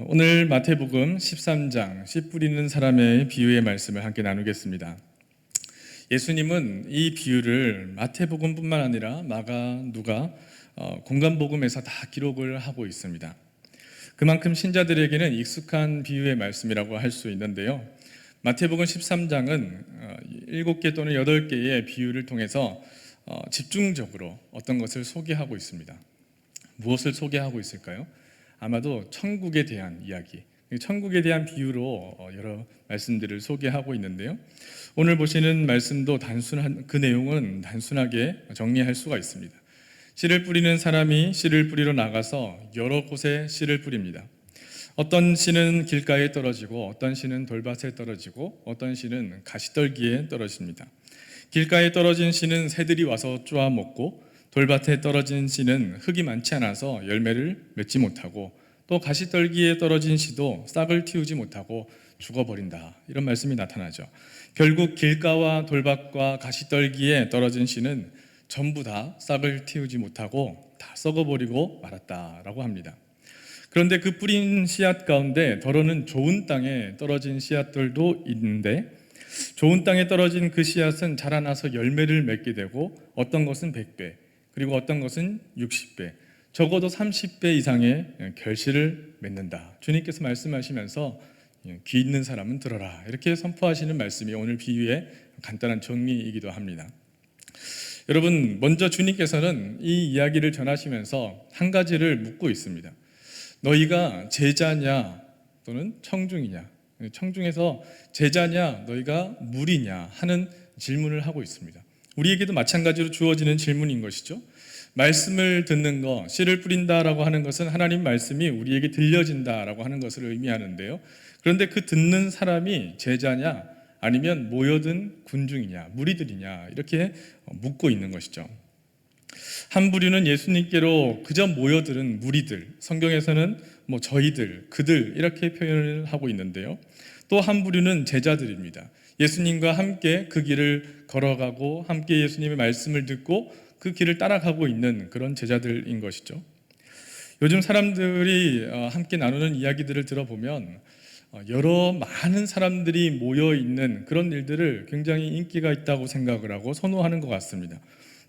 오늘 마태복음 13장 씨 뿌리는 사람의 비유의 말씀을 함께 나누겠습니다. 예수님은 이 비유를 마태복음뿐만 아니라 마가, 누가, 공관복음에서 다 기록을 하고 있습니다. 그만큼 신자들에게는 익숙한 비유의 말씀이라고 할 수 있는데요. 마태복음 13장은 7개 또는 8개의 비유를 통해서 집중적으로 어떤 것을 소개하고 있습니다. 무엇을 소개하고 있을까요? 아마도 천국에 대한 이야기, 천국에 대한 비유로 여러 말씀들을 소개하고 있는데요. 오늘 보시는 말씀도 그 내용은 단순하게 정리할 수가 있습니다. 씨를 뿌리는 사람이 씨를 뿌리러 나가서 여러 곳에 씨를 뿌립니다. 어떤 씨는 길가에 떨어지고, 어떤 씨는 돌밭에 떨어지고, 어떤 씨는 가시떨기에 떨어집니다. 길가에 떨어진 씨는 새들이 와서 쪼아 먹고, 돌밭에 떨어진 씨는 흙이 많지 않아서 열매를 맺지 못하고, 또 가시떨기에 떨어진 씨도 싹을 틔우지 못하고 죽어버린다, 이런 말씀이 나타나죠. 결국 길가와 돌밭과 가시떨기에 떨어진 씨는 전부 다 싹을 틔우지 못하고 다 썩어버리고 말았다라고 합니다. 그런데 그 뿌린 씨앗 가운데 더러는 좋은 땅에 떨어진 씨앗들도 있는데, 좋은 땅에 떨어진 그 씨앗은 자라나서 열매를 맺게 되고, 어떤 것은 100배, 그리고 어떤 것은 60배, 적어도 30배 이상의 결실을 맺는다. 주님께서 말씀하시면서 귀 있는 사람은 들어라, 이렇게 선포하시는 말씀이 오늘 비유의 간단한 정리이기도 합니다. 여러분, 먼저 주님께서는 이 이야기를 전하시면서 한 가지를 묻고 있습니다. 너희가 제자냐 또는 청중이냐, 청중에서 제자냐 너희가 무리냐 하는 질문을 하고 있습니다. 우리에게도 마찬가지로 주어지는 질문인 것이죠. 말씀을 듣는 것, 씨를 뿌린다라고 하는 것은 하나님 말씀이 우리에게 들려진다라고 하는 것을 의미하는데요. 그런데 그 듣는 사람이 제자냐 아니면 모여든 군중이냐, 무리들이냐, 이렇게 묻고 있는 것이죠. 한 부류는 예수님께로 그저 모여들은 무리들, 성경에서는 저희들, 그들, 이렇게 표현을 하고 있는데요. 또 한 부류는 제자들입니다. 예수님과 함께 그 길을 걸어가고 함께 예수님의 말씀을 듣고 그 길을 따라가고 있는 그런 제자들인 것이죠. 요즘 사람들이 함께 나누는 이야기들을 들어보면 여러 많은 사람들이 모여 있는 그런 일들을 굉장히 인기가 있다고 생각을 하고 선호하는 것 같습니다.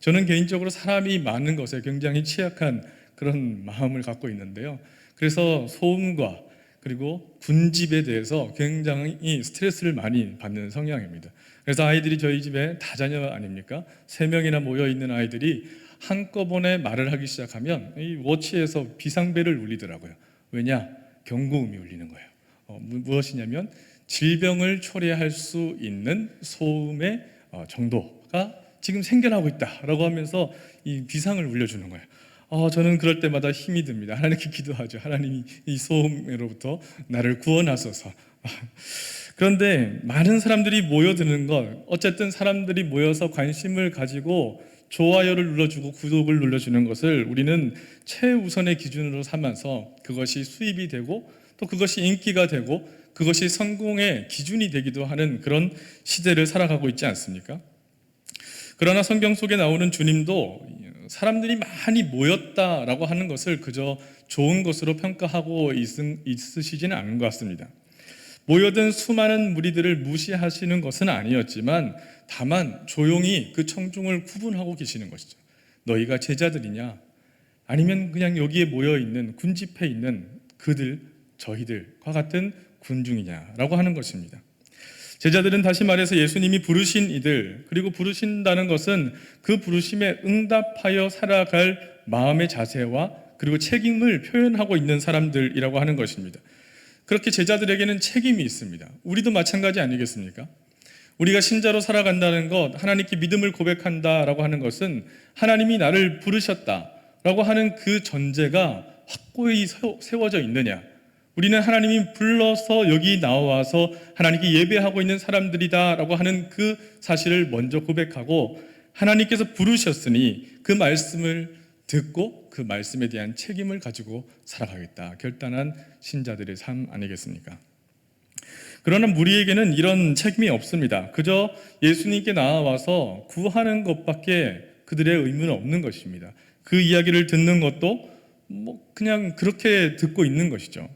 저는 개인적으로 사람이 많은 것에 굉장히 취약한 그런 마음을 갖고 있는데요. 그래서 소음과 그리고 군집에 대해서 굉장히 스트레스를 많이 받는 성향입니다. 그래서 아이들이 저희 집에 다자녀 아닙니까? 3명이나 모여 있는 아이들이 한꺼번에 말을 하기 시작하면 이 워치에서 비상벨을 울리더라고요. 왜냐? 경고음이 울리는 거예요. 무엇이냐면 질병을 초래할 수 있는 소음의 정도가 지금 생겨나고 있다라고 하면서 이 비상을 울려주는 거예요. 저는 그럴 때마다 힘이 듭니다. 하나님께 기도하죠. 하나님이 이 소음으로부터 나를 구원하소서. 그런데 많은 사람들이 모여드는 것, 어쨌든 사람들이 모여서 관심을 가지고 좋아요를 눌러주고 구독을 눌러주는 것을 우리는 최우선의 기준으로 삼아서 그것이 수입이 되고 또 그것이 인기가 되고 그것이 성공의 기준이 되기도 하는 그런 시대를 살아가고 있지 않습니까? 그러나 성경 속에 나오는 주님도 사람들이 많이 모였다라고 하는 것을 그저 좋은 것으로 평가하고 있으시지는 않은 것 같습니다. 모여든 수많은 무리들을 무시하시는 것은 아니었지만 다만 조용히 그 청중을 구분하고 계시는 것이죠. 너희가 제자들이냐 아니면 그냥 여기에 모여있는 군집해 있는 그들, 저희들과 같은 군중이냐라고 하는 것입니다. 제자들은 다시 말해서 예수님이 부르신 이들, 그리고 부르신다는 것은 그 부르심에 응답하여 살아갈 마음의 자세와 그리고 책임을 표현하고 있는 사람들이라고 하는 것입니다. 그렇게 제자들에게는 책임이 있습니다. 우리도 마찬가지 아니겠습니까? 우리가 신자로 살아간다는 것, 하나님께 믿음을 고백한다라고 하는 것은 하나님이 나를 부르셨다라고 하는 그 전제가 확고히 세워져 있느냐, 우리는 하나님이 불러서 여기 나와서 하나님께 예배하고 있는 사람들이다라고 하는 그 사실을 먼저 고백하고, 하나님께서 부르셨으니 그 말씀을 듣고 그 말씀에 대한 책임을 가지고 살아가겠다 결단한 신자들의 삶 아니겠습니까? 그러나 우리에게는 이런 책임이 없습니다. 그저 예수님께 나와서 구하는 것밖에 그들의 의무는 없는 것입니다. 그 이야기를 듣는 것도 그냥 그렇게 듣고 있는 것이죠.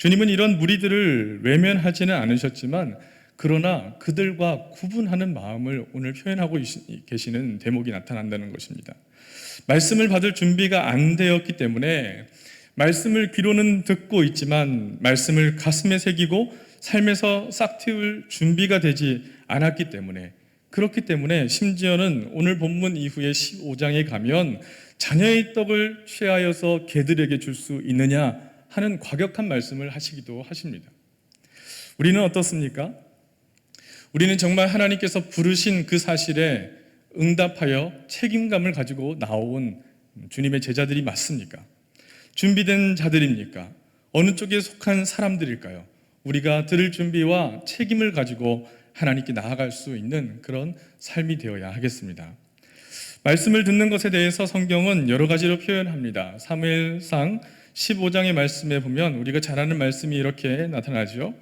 주님은 이런 무리들을 외면하지는 않으셨지만 그러나 그들과 구분하는 마음을 오늘 표현하고 계시는 대목이 나타난다는 것입니다. 말씀을 받을 준비가 안 되었기 때문에 말씀을 귀로는 듣고 있지만 말씀을 가슴에 새기고 삶에서 싹틔울 준비가 되지 않았기 때문에, 그렇기 때문에 심지어는 오늘 본문 이후에 15장에 가면 자녀의 떡을 취하여서 개들에게 줄 수 있느냐 하는 과격한 말씀을 하시기도 하십니다. 우리는 어떻습니까? 우리는 정말 하나님께서 부르신 그 사실에 응답하여 책임감을 가지고 나온 주님의 제자들이 맞습니까? 준비된 자들입니까? 어느 쪽에 속한 사람들일까요? 우리가 들을 준비와 책임을 가지고 하나님께 나아갈 수 있는 그런 삶이 되어야 하겠습니다. 말씀을 듣는 것에 대해서 성경은 여러 가지로 표현합니다. 사무엘상 15장의 말씀에 보면 우리가 잘 아는 말씀이 이렇게 나타나죠.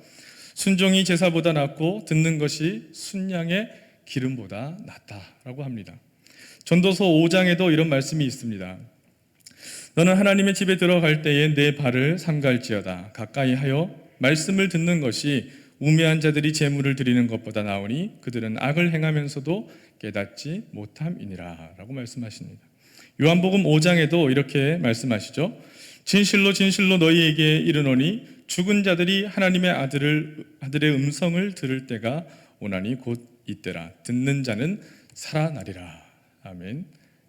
순종이 제사보다 낫고 듣는 것이 순양의 기름보다 낫다라고 합니다. 전도서 5장에도 이런 말씀이 있습니다. 너는 하나님의 집에 들어갈 때에 내 발을 삼갈지어다. 가까이 하여 말씀을 듣는 것이 우매한 자들이 제물을 드리는 것보다 나으니 그들은 악을 행하면서도 깨닫지 못함이니라 라고 말씀하십니다. 요한복음 5장에도 이렇게 말씀하시죠. 진실로 진실로 너희에게 이르노니 죽은 자들이 하나님의 아들의 음성을 들을 때가 오나니 곧 이때라. 듣는 자는 살아나리라. 아멘.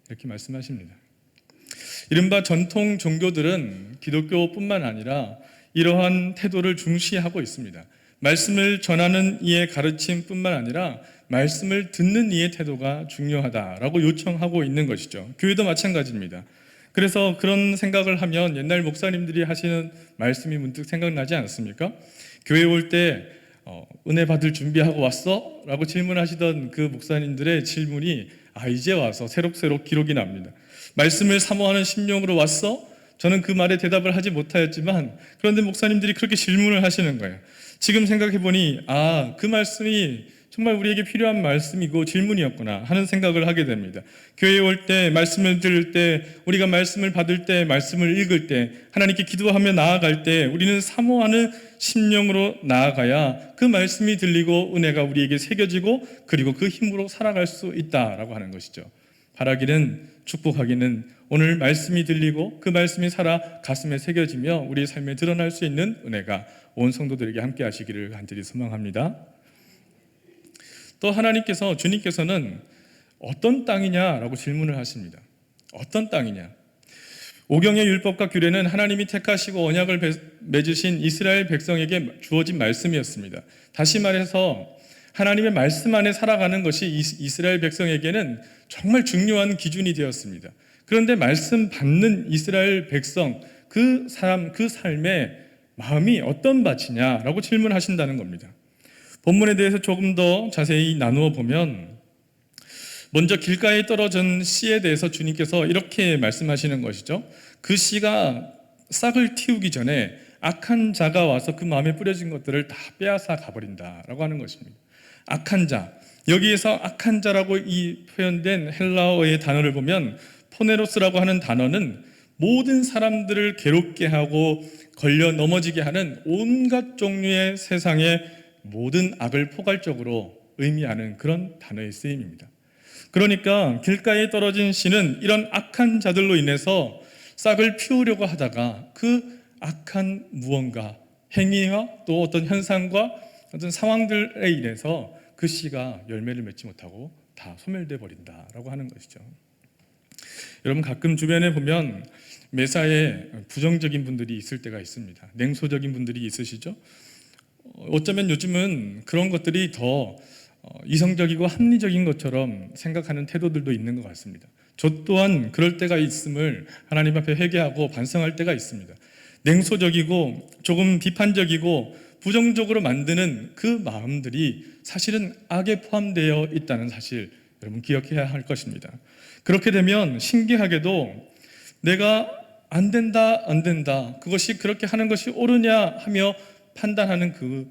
이렇게 말씀하십니다. 이른바 전통 종교들은 기독교뿐만 아니라 이러한 태도를 중시하고 있습니다. 말씀을 전하는 이의 가르침뿐만 아니라 말씀을 듣는 이의 태도가 중요하다라고 요청하고 있는 것이죠. 교회도 마찬가지입니다. 그래서 그런 생각을 하면 옛날 목사님들이 하시는 말씀이 문득 생각나지 않습니까? 교회 올 때 은혜 받을 준비하고 왔어? 라고 질문하시던 그 목사님들의 질문이 이제 와서 새록새록 기록이 납니다. 말씀을 사모하는 심령으로 왔어? 저는 그 말에 대답을 하지 못하였지만 그런데 목사님들이 그렇게 질문을 하시는 거예요. 지금 생각해보니 그 말씀이 정말 우리에게 필요한 말씀이고 질문이었구나 하는 생각을 하게 됩니다. 교회에 올 때, 말씀을 들을 때, 우리가 말씀을 받을 때, 말씀을 읽을 때, 하나님께 기도하며 나아갈 때 우리는 사모하는 심령으로 나아가야 그 말씀이 들리고 은혜가 우리에게 새겨지고 그리고 그 힘으로 살아갈 수 있다라고 하는 것이죠. 바라기는, 축복하기는 오늘 말씀이 들리고 그 말씀이 살아 가슴에 새겨지며 우리의 삶에 드러날 수 있는 은혜가 온 성도들에게 함께 하시기를 간절히 소망합니다. 또 하나님께서, 주님께서는 어떤 땅이냐라고 질문을 하십니다. 어떤 땅이냐? 오경의 율법과 규례는 하나님이 택하시고 언약을 맺으신 이스라엘 백성에게 주어진 말씀이었습니다. 다시 말해서 하나님의 말씀 안에 살아가는 것이 이스라엘 백성에게는 정말 중요한 기준이 되었습니다. 그런데 말씀 받는 이스라엘 백성, 그 사람, 그 삶의 마음이 어떤 밭이냐라고 질문하신다는 겁니다. 본문에 대해서 조금 더 자세히 나누어 보면 먼저 길가에 떨어진 씨에 대해서 주님께서 이렇게 말씀하시는 것이죠. 그 씨가 싹을 틔우기 전에 악한 자가 와서 그 마음에 뿌려진 것들을 다 빼앗아 가버린다라고 하는 것입니다. 악한 자, 여기에서 악한 자라고 이 표현된 헬라어의 단어를 보면 포네로스라고 하는 단어는 모든 사람들을 괴롭게 하고 걸려 넘어지게 하는 온갖 종류의 세상의 모든 악을 포괄적으로 의미하는 그런 단어의 쓰임입니다. 그러니까 길가에 떨어진 씨는 이런 악한 자들로 인해서 싹을 피우려고 하다가 그 악한 무언가 행위와 또 어떤 현상과 어떤 상황들에 인해서 그 씨가 열매를 맺지 못하고 다 소멸돼 버린다라고 하는 것이죠. 여러분, 가끔 주변에 보면 매사에 부정적인 분들이 있을 때가 있습니다. 냉소적인 분들이 있으시죠? 어쩌면 요즘은 그런 것들이 더 이성적이고 합리적인 것처럼 생각하는 태도들도 있는 것 같습니다. 저 또한 그럴 때가 있음을 하나님 앞에 회개하고 반성할 때가 있습니다. 냉소적이고 조금 비판적이고 부정적으로 만드는 그 마음들이 사실은 악에 포함되어 있다는 사실 여러분 기억해야 할 것입니다. 그렇게 되면 신기하게도 내가 안 된다 그것이 그렇게 하는 것이 옳으냐 하며 판단하는 그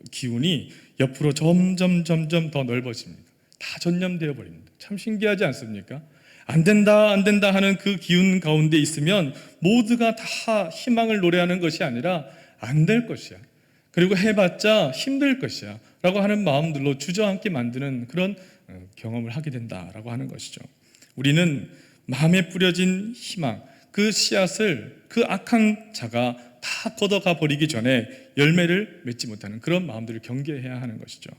기운이 옆으로 점점 더 넓어집니다. 다 전염되어 버립니다. 참 신기하지 않습니까? 안 된다 하는 그 기운 가운데 있으면 모두가 다 희망을 노래하는 것이 아니라 안 될 것이야. 그리고 해봤자 힘들 것이야. 라고 하는 마음들로 주저앉게 만드는 그런 경험을 하게 된다라고 하는 것이죠. 우리는 마음에 뿌려진 희망, 그 씨앗을 그 악한 자가 다 걷어가 버리기 전에 열매를 맺지 못하는 그런 마음들을 경계해야 하는 것이죠.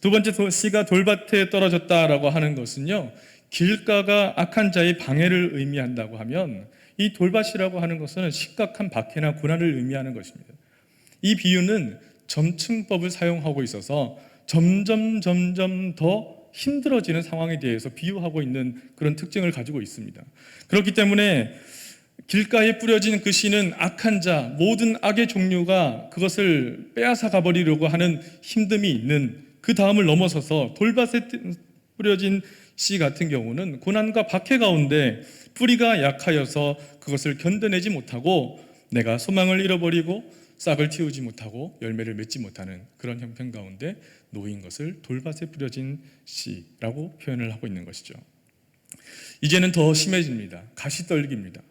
두 번째 씨가 돌밭에 떨어졌다라고 하는 것은요, 길가가 악한 자의 방해를 의미한다고 하면 이 돌밭이라고 하는 것은 심각한 박해나 고난을 의미하는 것입니다. 이 비유는 점층법을 사용하고 있어서 점점 더 힘들어지는 상황에 대해서 비유하고 있는 그런 특징을 가지고 있습니다. 그렇기 때문에 길가에 뿌려진 그 씨는 악한 자, 모든 악의 종류가 그것을 빼앗아 가버리려고 하는 힘듦이 있는 그 다음을 넘어서서 돌밭에 뿌려진 씨 같은 경우는 고난과 박해 가운데 뿌리가 약하여서 그것을 견뎌내지 못하고 내가 소망을 잃어버리고 싹을 틔우지 못하고 열매를 맺지 못하는 그런 형편 가운데 놓인 것을 돌밭에 뿌려진 씨라고 표현을 하고 있는 것이죠. 이제는 더 심해집니다. 가시떨기입니다.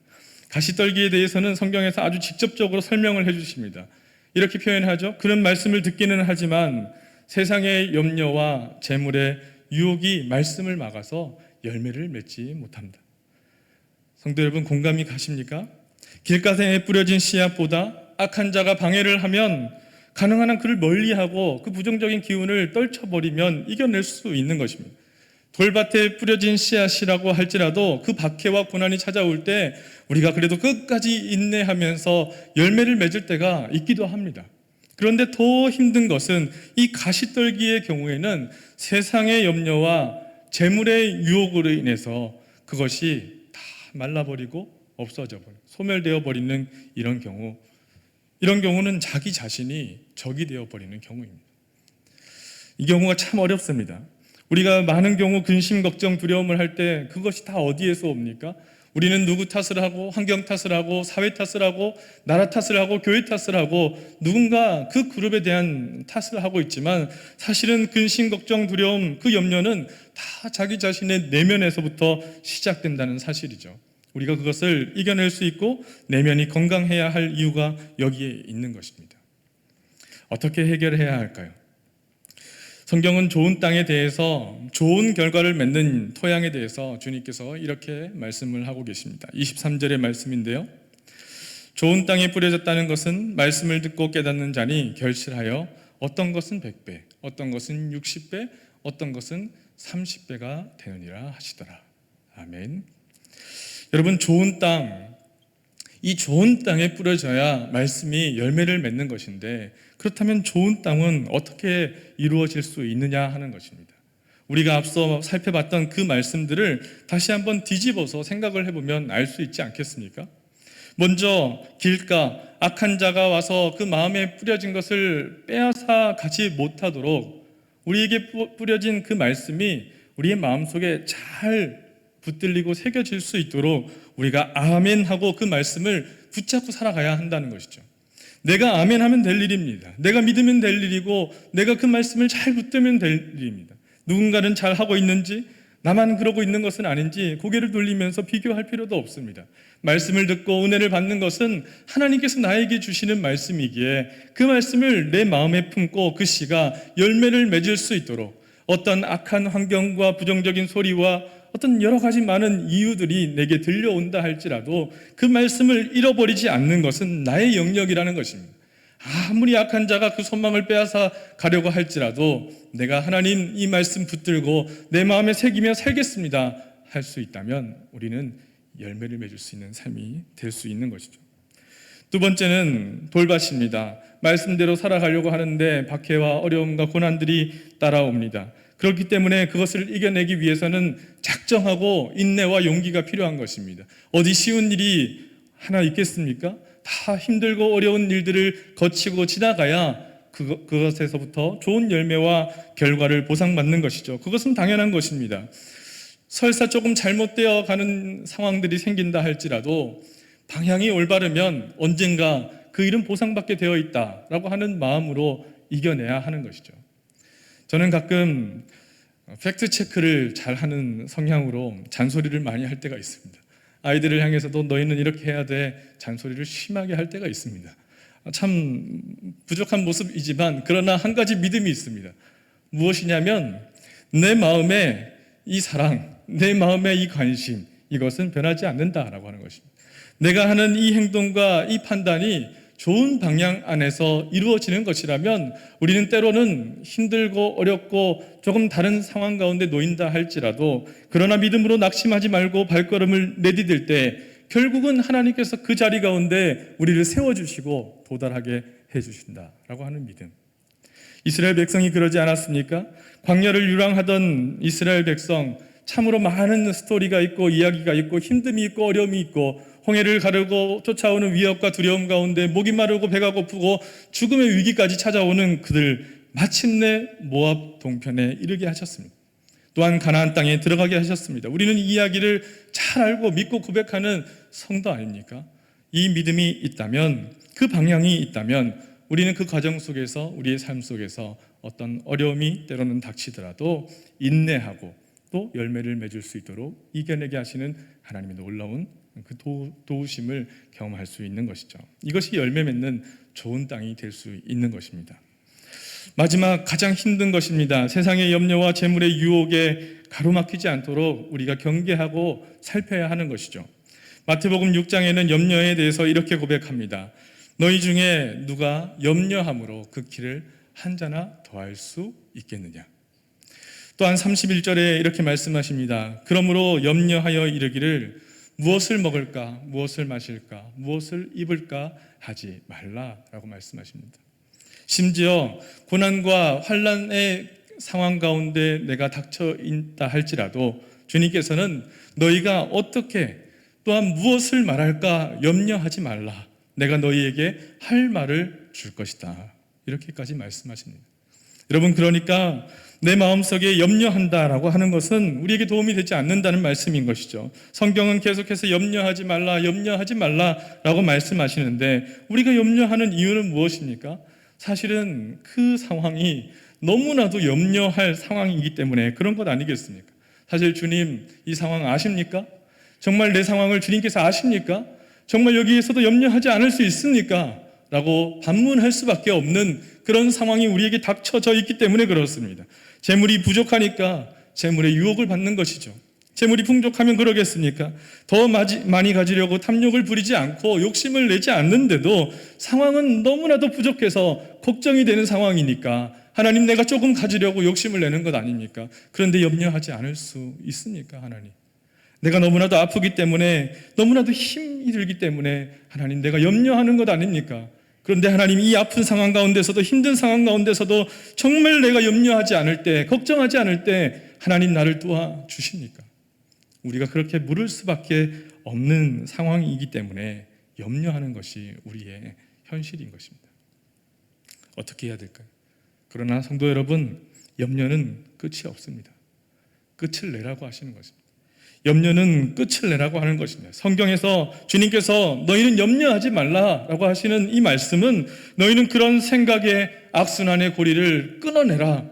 가시떨기에 대해서는 성경에서 아주 직접적으로 설명을 해주십니다. 이렇게 표현하죠. 그런 말씀을 듣기는 하지만 세상의 염려와 재물의 유혹이 말씀을 막아서 열매를 맺지 못합니다. 성도 여러분, 공감이 가십니까? 길가에 뿌려진 씨앗보다 악한 자가 방해를 하면 가능한 한 그를 멀리하고 그 부정적인 기운을 떨쳐버리면 이겨낼 수 있는 것입니다. 돌밭에 뿌려진 씨앗이라고 할지라도 그 박해와 고난이 찾아올 때 우리가 그래도 끝까지 인내하면서 열매를 맺을 때가 있기도 합니다. 그런데 더 힘든 것은 이 가시떨기의 경우에는 세상의 염려와 재물의 유혹으로 인해서 그것이 다 말라버리고 없어져 버리고 소멸되어 버리는 이런 경우는 자기 자신이 적이 되어 버리는 경우입니다. 이 경우가 참 어렵습니다. 우리가 많은 경우 근심, 걱정, 두려움을 할 때 그것이 다 어디에서 옵니까? 우리는 누구 탓을 하고 환경 탓을 하고 사회 탓을 하고 나라 탓을 하고 교회 탓을 하고 누군가 그 그룹에 대한 탓을 하고 있지만 사실은 근심, 걱정, 두려움, 그 염려는 다 자기 자신의 내면에서부터 시작된다는 사실이죠. 우리가 그것을 이겨낼 수 있고 내면이 건강해야 할 이유가 여기에 있는 것입니다. 어떻게 해결해야 할까요? 성경은 좋은 땅에 대해서 좋은 결과를 맺는 토양에 대해서 주님께서 이렇게 말씀을 하고 계십니다. 23절의 말씀인데요. 좋은 땅에 뿌려졌다는 것은 말씀을 듣고 깨닫는 자니 결실하여 어떤 것은 100배, 어떤 것은 60배, 어떤 것은 30배가 되느니라 하시더라. 아멘. 여러분, 좋은 땅, 이 좋은 땅에 뿌려져야 말씀이 열매를 맺는 것인데 그렇다면 좋은 땅은 어떻게 이루어질 수 있느냐 하는 것입니다. 우리가 앞서 살펴봤던 그 말씀들을 다시 한번 뒤집어서 생각을 해보면 알 수 있지 않겠습니까? 먼저 길가, 악한 자가 와서 그 마음에 뿌려진 것을 빼앗아 가지 못하도록 우리에게 뿌려진 그 말씀이 우리의 마음속에 잘 붙들리고 새겨질 수 있도록 우리가 아멘하고 그 말씀을 붙잡고 살아가야 한다는 것이죠. 내가 아멘하면 될 일입니다. 내가 믿으면 될 일이고 내가 그 말씀을 잘 붙들면 될 일입니다. 누군가는 잘 하고 있는지 나만 그러고 있는 것은 아닌지 고개를 돌리면서 비교할 필요도 없습니다. 말씀을 듣고 은혜를 받는 것은 하나님께서 나에게 주시는 말씀이기에 그 말씀을 내 마음에 품고 그 씨가 열매를 맺을 수 있도록 어떤 악한 환경과 부정적인 소리와 어떤 여러 가지 많은 이유들이 내게 들려온다 할지라도 그 말씀을 잃어버리지 않는 것은 나의 영역이라는 것입니다. 아무리 약한 자가 그 소망을 빼앗아 가려고 할지라도 내가 하나님 이 말씀 붙들고 내 마음에 새기며 살겠습니다 할 수 있다면 우리는 열매를 맺을 수 있는 삶이 될 수 있는 것이죠. 두 번째는 돌밭입니다. 말씀대로 살아가려고 하는데 박해와 어려움과 고난들이 따라옵니다. 그렇기 때문에 그것을 이겨내기 위해서는 작정하고 인내와 용기가 필요한 것입니다. 어디 쉬운 일이 하나 있겠습니까? 다 힘들고 어려운 일들을 거치고 지나가야 그것에서부터 좋은 열매와 결과를 보상받는 것이죠. 그것은 당연한 것입니다. 설사 조금 잘못되어 가는 상황들이 생긴다 할지라도 방향이 올바르면 언젠가 그 일은 보상받게 되어 있다라고 하는 마음으로 이겨내야 하는 것이죠. 저는 가끔 팩트 체크를 잘하는 성향으로 잔소리를 많이 할 때가 있습니다. 아이들을 향해서도 너희는 이렇게 해야 돼 잔소리를 심하게 할 때가 있습니다. 참 부족한 모습이지만 그러나 한 가지 믿음이 있습니다. 무엇이냐면 내 마음의 이 사랑, 내 마음의 이 관심, 이것은 변하지 않는다라고 하는 것입니다. 내가 하는 이 행동과 이 판단이 좋은 방향 안에서 이루어지는 것이라면 우리는 때로는 힘들고 어렵고 조금 다른 상황 가운데 놓인다 할지라도 그러나 믿음으로 낙심하지 말고 발걸음을 내디딜 때 결국은 하나님께서 그 자리 가운데 우리를 세워주시고 도달하게 해주신다라고 하는 믿음. 이스라엘 백성이 그러지 않았습니까? 광야를 유랑하던 이스라엘 백성, 참으로 많은 스토리가 있고 이야기가 있고 힘듦이 있고 어려움이 있고 홍해를 가르고 쫓아오는 위협과 두려움 가운데 목이 마르고 배가 고프고 죽음의 위기까지 찾아오는 그들, 마침내 모압 동편에 이르게 하셨습니다. 또한 가나안 땅에 들어가게 하셨습니다. 우리는 이 이야기를 잘 알고 믿고 고백하는 성도 아닙니까? 이 믿음이 있다면, 그 방향이 있다면 우리는 그 과정 속에서 우리의 삶 속에서 어떤 어려움이 때로는 닥치더라도 인내하고 또 열매를 맺을 수 있도록 이겨내게 하시는 하나님의 놀라운 그 도우심을 경험할 수 있는 것이죠. 이것이 열매 맺는 좋은 땅이 될 수 있는 것입니다. 마지막 가장 힘든 것입니다. 세상의 염려와 재물의 유혹에 가로막히지 않도록 우리가 경계하고 살펴야 하는 것이죠. 마태복음 6장에는 염려에 대해서 이렇게 고백합니다. 너희 중에 누가 염려함으로 그 길을 한 자나 더할 수 있겠느냐. 또한 31절에 이렇게 말씀하십니다. 그러므로 염려하여 이르기를 무엇을 먹을까, 무엇을 마실까, 무엇을 입을까 하지 말라라고 말씀하십니다. 심지어 고난과 환난의 상황 가운데 내가 닥쳐 있다 할지라도 주님께서는 너희가 어떻게 또한 무엇을 말할까 염려하지 말라. 내가 너희에게 할 말을 줄 것이다. 이렇게까지 말씀하십니다. 여러분, 그러니까 내 마음속에 염려한다라고 하는 것은 우리에게 도움이 되지 않는다는 말씀인 것이죠. 성경은 계속해서 염려하지 말라라고 말씀하시는데 우리가 염려하는 이유는 무엇입니까? 사실은 그 상황이 너무나도 염려할 상황이기 때문에 그런 것 아니겠습니까? 사실 주님 이 상황 아십니까? 정말 내 상황을 주님께서 아십니까? 정말 여기에서도 염려하지 않을 수 있습니까? 라고 반문할 수밖에 없는 그런 상황이 우리에게 닥쳐져 있기 때문에 그렇습니다. 재물이 부족하니까 재물의 유혹을 받는 것이죠. 재물이 풍족하면 그러겠습니까? 더 많이 가지려고 탐욕을 부리지 않고 욕심을 내지 않는데도 상황은 너무나도 부족해서 걱정이 되는 상황이니까 하나님 내가 조금 가지려고 욕심을 내는 것 아닙니까? 그런데 염려하지 않을 수 있습니까? 하나님 내가 너무나도 아프기 때문에 너무나도 힘이 들기 때문에 하나님 내가 염려하는 것 아닙니까? 그런데 하나님 이 아픈 상황 가운데서도 힘든 상황 가운데서도 정말 내가 염려하지 않을 때 걱정하지 않을 때 하나님 나를 도와주십니까? 우리가 그렇게 물을 수밖에 없는 상황이기 때문에 염려하는 것이 우리의 현실인 것입니다. 어떻게 해야 될까요? 그러나 성도 여러분, 염려는 끝이 없습니다. 끝을 내라고 하시는 것입니다. 염려는 끝을 내라고 하는 것입니다. 성경에서 주님께서 너희는 염려하지 말라라고 하시는 이 말씀은 너희는 그런 생각의 악순환의 고리를 끊어내라.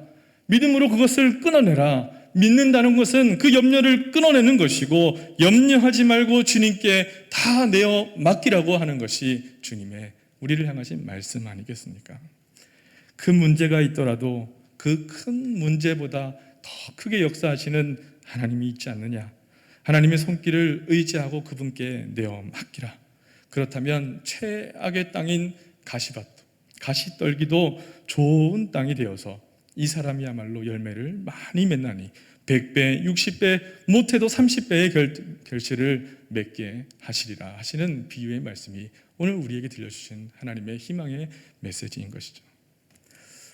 믿음으로 그것을 끊어내라. 믿는다는 것은 그 염려를 끊어내는 것이고 염려하지 말고 주님께 다 내어 맡기라고 하는 것이 주님의 우리를 향하신 말씀 아니겠습니까? 그 문제가 있더라도 그 큰 문제보다 더 크게 역사하시는 하나님이 있지 않느냐? 하나님의 손길을 의지하고 그분께 내어 맡기라. 그렇다면 최악의 땅인 가시밭도, 가시떨기도 좋은 땅이 되어서 이 사람이야말로 열매를 많이 맺나니 100배, 60배, 못해도 30배의 결실을 맺게 하시리라 하시는 비유의 말씀이 오늘 우리에게 들려주신 하나님의 희망의 메시지인 것이죠.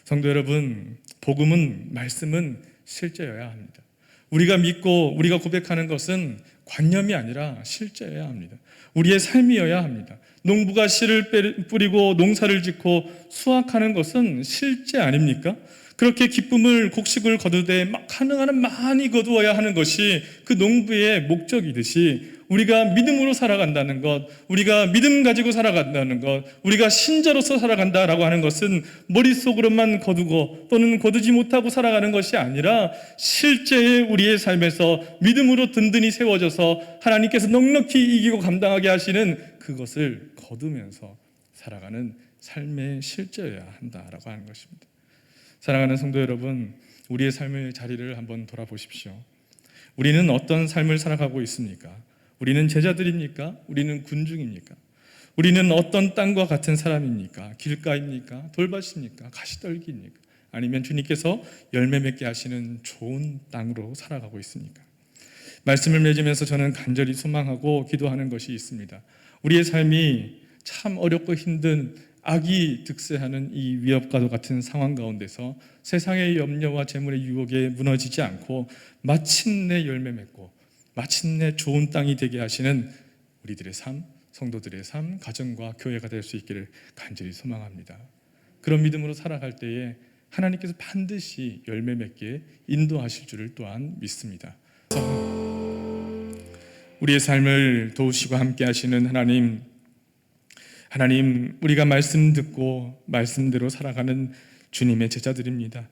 성도 여러분, 복음은, 말씀은 실제여야 합니다. 우리가 믿고 우리가 고백하는 것은 관념이 아니라 실제여야 합니다. 우리의 삶이어야 합니다. 농부가 씨를 뿌리고 농사를 짓고 수확하는 것은 실제 아닙니까? 그렇게 기쁨을 곡식을 거두되 가능한 한 많이 거두어야 하는 것이 그 농부의 목적이듯이 우리가 믿음으로 살아간다는 것, 우리가 믿음 가지고 살아간다는 것, 우리가 신자로서 살아간다라고 하는 것은 머릿속으로만 거두고 또는 거두지 못하고 살아가는 것이 아니라 실제의 우리의 삶에서 믿음으로 든든히 세워져서 하나님께서 넉넉히 이기고 감당하게 하시는 그것을 거두면서 살아가는 삶의 실제여야 한다라고 하는 것입니다. 사랑하는 성도 여러분, 우리의 삶의 자리를 한번 돌아보십시오. 우리는 어떤 삶을 살아가고 있습니까? 우리는 제자들입니까? 우리는 군중입니까? 우리는 어떤 땅과 같은 사람입니까? 길가입니까? 돌밭입니까? 가시떨기입니까? 아니면 주님께서 열매 맺게 하시는 좋은 땅으로 살아가고 있습니까? 말씀을 맺으면서 저는 간절히 소망하고 기도하는 것이 있습니다. 우리의 삶이 참 어렵고 힘든 악이 득세하는 이 위협과도 같은 상황 가운데서 세상의 염려와 재물의 유혹에 무너지지 않고 마침내 열매 맺고 마침내 좋은 땅이 되게 하시는 우리들의 삶, 성도들의 삶, 가정과 교회가 될 수 있기를 간절히 소망합니다. 그런 믿음으로 살아갈 때에 하나님께서 반드시 열매 맺게 인도하실 줄을 또한 믿습니다. 우리의 삶을 도우시고 함께 하시는 하나님, 우리가 말씀 듣고 말씀대로 살아가는 주님의 제자들입니다.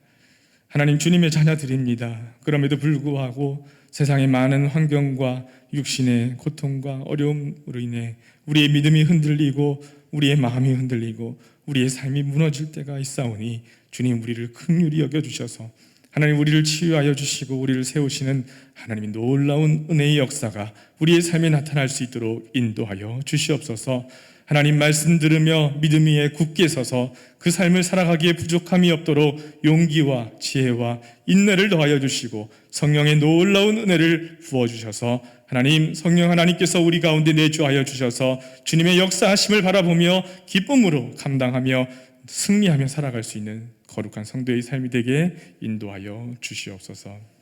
하나님, 주님의 자녀들입니다. 그럼에도 불구하고 세상의 많은 환경과 육신의 고통과 어려움으로 인해 우리의 믿음이 흔들리고 우리의 마음이 흔들리고 우리의 삶이 무너질 때가 있사오니 주님, 우리를 긍휼히 여겨주셔서 하나님, 우리를 치유하여 주시고 우리를 세우시는 하나님의 놀라운 은혜의 역사가 우리의 삶에 나타날 수 있도록 인도하여 주시옵소서. 하나님, 말씀 들으며 믿음 위에 굳게 서서 그 삶을 살아가기에 부족함이 없도록 용기와 지혜와 인내를 더하여 주시고 성령의 놀라운 은혜를 부어주셔서 하나님, 성령 하나님께서 우리 가운데 내주하여 주셔서 주님의 역사하심을 바라보며 기쁨으로 감당하며 승리하며 살아갈 수 있는 거룩한 성도의 삶이 되게 인도하여 주시옵소서.